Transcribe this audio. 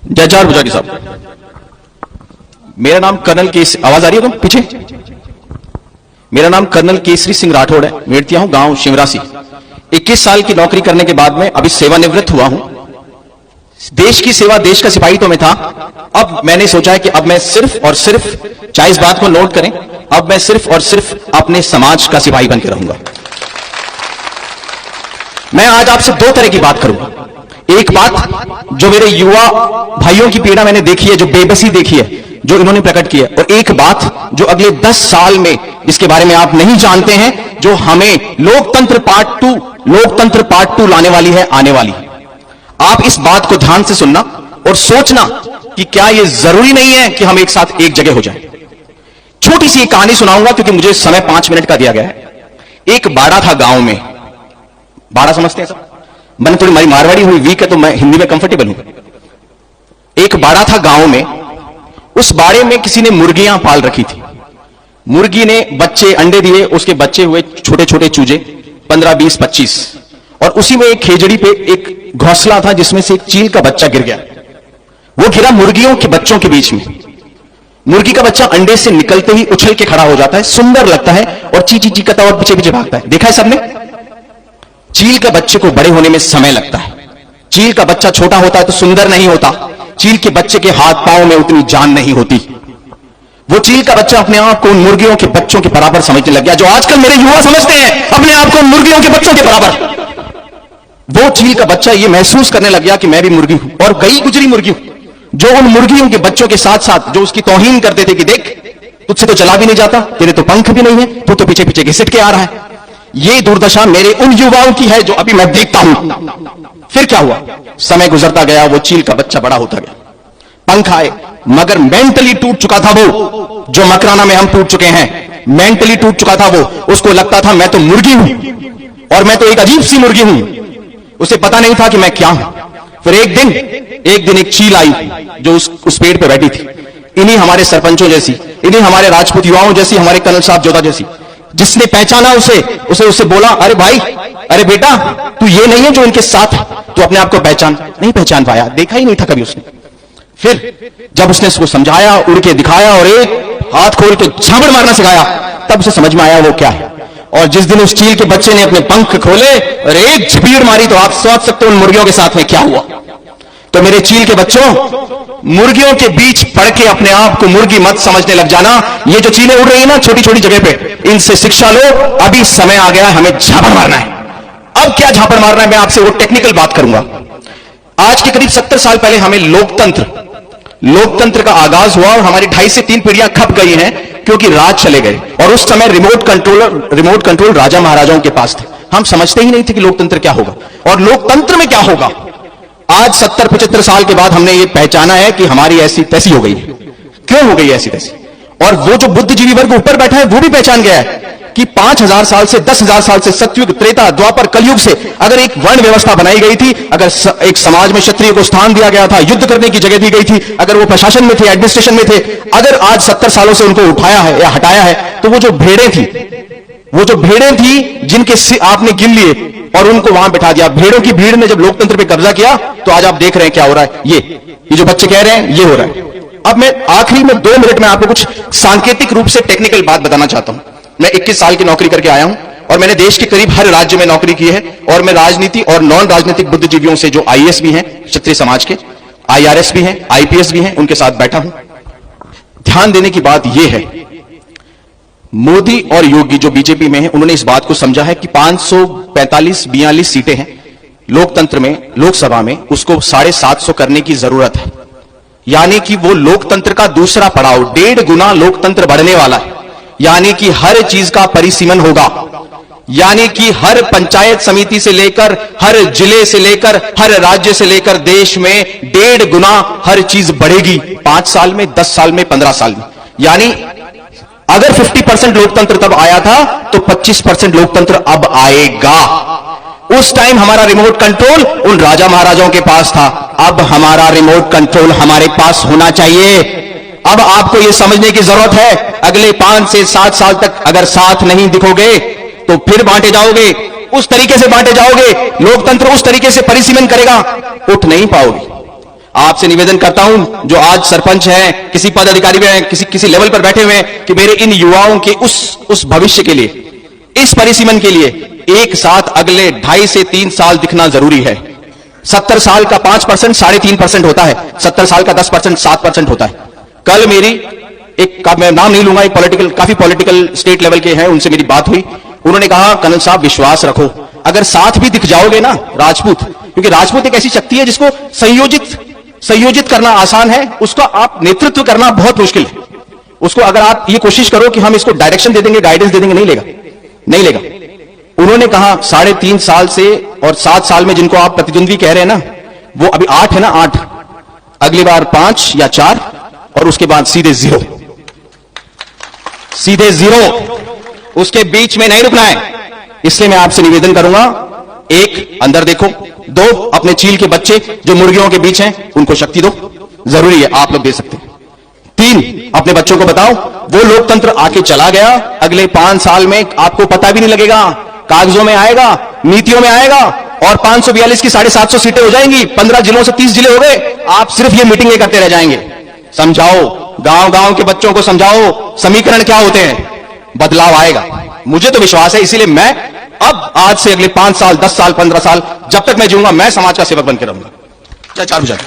जयचार बुजागी साहब, मेरा नाम कर्नल केसरी, आवाज आ रही है तुम पीछे? मेरा नाम कर्नल केसरी सिंह राठौड़ है, मेड़तिया हूं, गांव शिवरासी। 21 साल की नौकरी करने के बाद में अभी सेवानिवृत्त हुआ हूं। देश की सेवा, देश का सिपाही तो मैं था। अब मैंने सोचा है कि अब मैं सिर्फ और सिर्फ, चाहे इस बात को नोट करें, अब मैं सिर्फ और सिर्फ अपने समाज का सिपाही बनकर रहूंगा। मैं आज आपसे दो तरह की बात करूंगा। एक बात जो मेरे युवा भाइयों की पीड़ा मैंने देखी है, जो बेबसी देखी है, जो इन्होंने प्रकट की है, और एक बात जो अगले 10 साल में जिसके बारे में आप नहीं जानते हैं, जो हमें लोकतंत्र पार्ट 2 लाने वाली है, आने वाली है। आप इस बात को ध्यान से सुनना और सोचना कि क्या यह जरूरी नहीं है कि हम एक साथ एक जगह हो जाएं। छोटी सी एक कहानी सुनाऊंगा क्योंकि मुझे समय 5 मिनट का दिया गया है। एक बाड़ा था गांव में। बाड़ा समझते हैं सब? मैंने थोड़ी मेरी मारवाड़ी हुई वीक है तो मैं हिंदी में कंफर्टेबल हूं। एक बाड़ा था गांव में। उस बाड़े में किसी ने मुर्गियां पाल रखी थी। मुर्गी ने बच्चे अंडे दिए, उसके बच्चे हुए छोटे छोटे चूजे, 15, 20, 25, और उसी में एक खेजड़ी पे एक घोंसला था जिसमें से एक चील का बच्चा गिर गया। वो गिरा मुर्गियों के बच्चों के बीच में। मुर्गी का बच्चा अंडे से निकलते ही उछल के खड़ा हो जाता है, सुंदर लगता है और ची ची ची करता और पीछे पीछे भागता है। देखा है सबने? चील के बच्चे को बड़े होने में समय लगता है। चील का बच्चा छोटा होता है तो सुंदर नहीं होता। चील के बच्चे के हाथ पांव में उतनी जान नहीं होती। वो चील का बच्चा अपने आप को उन मुर्गियों के बच्चों के बराबर समझने लग गया, जो आजकल मेरे युवा समझते हैं अपने आप को मुर्गियों के बच्चों के बराबर। वो चील का बच्चा ये महसूस करने लग गया कि मैं भी मुर्गी हूं, और गई गुजरी मुर्गी हूं, जो उन मुर्गियों के बच्चों के साथ साथ जो उसकी तौहीन करते थे कि देख तुझसे तो चला भी नहीं जाता, तेरे तो पंख भी नहीं है, तू तो पीछे पीछे घिसट के आ रहा है। ये दुर्दशा मेरे उन युवाओं की है जो अभी मैं देखता हूं। फिर क्या हुआ? समय गुजरता गया, वो चील का बच्चा बड़ा होता गया, पंख आए, मगर मेंटली टूट चुका था वो, जो मकराना में हम टूट चुके हैं। मेंटली टूट चुका था वो। उसको लगता था मैं तो मुर्गी हूं और मैं तो एक अजीब सी मुर्गी हूं। उसे पता नहीं था कि मैं क्या हूं। फिर एक दिन एक चील आई जो उस पेड़ पे बैठी थी, इन्हीं हमारे सरपंचों जैसी, इन्हीं हमारे राजपूत युवाओं जैसी, हमारे कर्नल साहब जोधा जैसी। जिसने पहचाना उसे बोला, अरे भाई, अरे बेटा, तू ये नहीं है जो इनके साथ, तू अपने आप को पहचान। नहीं पहचान पाया, देखा ही नहीं था कभी उसने। फिर जब उसने उसको समझाया, उड़ के दिखाया और एक हाथ खोल के झापड़ मारना सिखाया, तब उसे समझ में आया वो क्या है। और जिस दिन उस चील के बच्चे ने अपने पंख खोले और एक झपीड़ मारी, तो आप सोच सकते हो उन मुर्गियों के साथ में क्या हुआ। तो मेरे चील के बच्चों, मुर्गियों के बीच पड़ के अपने आप को मुर्गी मत समझने लग जाना। ये जो चीलें उड़ रही है ना छोटी छोटी जगह पे, इनसे शिक्षा लो। अभी समय आ गया है, हमें झापड़ मारना है। अब क्या झापड़ मारना है, मैं आपसे वो टेक्निकल बात करूंगा। आज के करीब 70 साल पहले हमें लोकतंत्र का आगाज हुआ और हमारी 2.5 से 3 पीढ़ियां खप गई हैं क्योंकि राज चले गए। और उस समय रिमोट कंट्रोल राजा महाराजाओं के पास थे। हम समझते ही नहीं थे कि लोकतंत्र क्या होगा और लोकतंत्र में क्या होगा। आज 70-75 साल के बाद हमने ये पहचाना है कि हमारी ऐसी तैसी हो गई है। क्यों हो गई ऐसी तैसी? और वो जो बुद्धिजीवी वर्ग ऊपर बैठा है वो भी पहचान गया है कि 5000 साल से 10,000 साल से, सतयुग, त्रेता, द्वापर, कलयुग से अगर एक वर्ण व्यवस्था बनाई गई थी, अगर एक समाज में क्षत्रिय को स्थान दिया गया था, युद्ध करने की जगह दी गई थी, अगर वो प्रशासन में थे, एडमिनिस्ट्रेशन में थे, अगर आज 70 सालों से उनको उठाया है या हटाया है, तो वो जो भेड़ें थी जिनके आपने गिन लिए और उनको वहां बिठा दिया। भेड़ों की भीड़ ने जब लोकतंत्र पे कब्जा किया तो आज आप देख रहे हैं क्या हो रहा है। ये जो बच्चे कह रहे हैं ये हो रहा है। अब मैं आखिरी में 2 मिनट में आपको कुछ सांकेतिक रूप से टेक्निकल बात बताना चाहता हूं। मैं 21 साल की नौकरी करके आया हूं और मैंने देश के करीब हर राज्य में नौकरी की है और मैं राजनीति और नॉन राजनीतिक बुद्धिजीवियों से, जो आईएएस भी हैं क्षत्रिय समाज के, आईआरएस भी हैं, आईपीएस भी हैं, उनके साथ बैठा हूं। ध्यान देने की बात यह है, मोदी और योगी जो बीजेपी में हैं, उन्होंने इस बात को समझा है कि 545-42 सीटें हैं लोकतंत्र में, लोकसभा में, उसको 750 करने की जरूरत है। यानी कि वो लोकतंत्र का दूसरा पड़ाव, 1.5 गुना लोकतंत्र बढ़ने वाला है। यानी कि हर चीज का परिसीमन होगा। यानी कि हर पंचायत समिति से लेकर, हर जिले से लेकर, हर राज्य से लेकर देश में 1.5 गुना हर चीज बढ़ेगी। 5 साल में, 10 साल में, 15 साल में। यानी अगर 50% लोकतंत्र तब आया था तो 25% लोकतंत्र अब आएगा। उस टाइम हमारा रिमोट कंट्रोल उन राजा महाराजाओं के पास था, अब हमारा रिमोट कंट्रोल हमारे पास होना चाहिए। अब आपको यह समझने की जरूरत है, अगले 5 से 7 साल तक अगर साथ नहीं दिखोगे तो फिर बांटे जाओगे, उस तरीके से बांटे जाओगे, लोकतंत्र उस तरीके से परिसीमन करेगा, उठ नहीं पाओगे। आपसे निवेदन करता हूं, जो आज सरपंच हैं, किसी पद अधिकारी में हैं, किसी लेवल पर बैठे हुए हैं, कि मेरे इन युवाओं के उस भविष्य के लिए, इस परिसीमन के लिए एक साथ अगले 2.5 से 3 साल दिखना जरूरी है। 70 साल का 5% 3.5% होता है, 70 साल का 10% 7% होता है। कल मेरी मैं नाम नहीं लूंगा, काफी पॉलिटिकल स्टेट लेवल के हैं, उनसे मेरी बात हुई। उन्होंने कहा कर्नल साहब विश्वास रखो, अगर साथ भी दिख जाओगे ना राजपूत, क्योंकि राजपूत एक ऐसी शक्ति है जिसको संयोजित करना आसान है, उसका आप नेतृत्व करना बहुत मुश्किल है। उसको अगर आप ये कोशिश करो कि हम इसको डायरेक्शन दे देंगे, गाइडेंस दे देंगे, नहीं लेगा। उन्होंने कहा 3.5 साल से और 7 साल में जिनको आप प्रतिद्वंद्वी कह रहे हैं ना, वो अभी 8 है ना, 8, अगली बार 5 या 4 और उसके बाद सीधे 0, उसके बीच में नहीं रुकना है। इसलिए मैं आपसे निवेदन करूंगा, 1 अंदर देखो, 2 अपने चील के बच्चे जो मुर्गियों के बीच हैं उनको शक्ति दो, जरूरी है, आप लोग दे सकते हैं। 3 अपने बच्चों को बताओ, वो लोकतंत्र आके चला गया, अगले 5 साल में आपको पता भी नहीं लगेगा, कागजों में आएगा, नीतियों में आएगा, और 542 की 750 सीटें हो जाएंगी, 15 जिलों से 30 जिले हो गए, आप सिर्फ ये मीटिंगें करते रह जाएंगे। समझाओ, गांव के बच्चों को समझाओ समीकरण क्या होते हैं, बदलाव आएगा, मुझे तो विश्वास है। इसीलिए मैं अब आज से अगले 5 साल, 10 साल, 15 साल, जब तक मैं जीऊंगा, मैं समाज का सेवक बनकर रहूंगा। जय चार भुजा।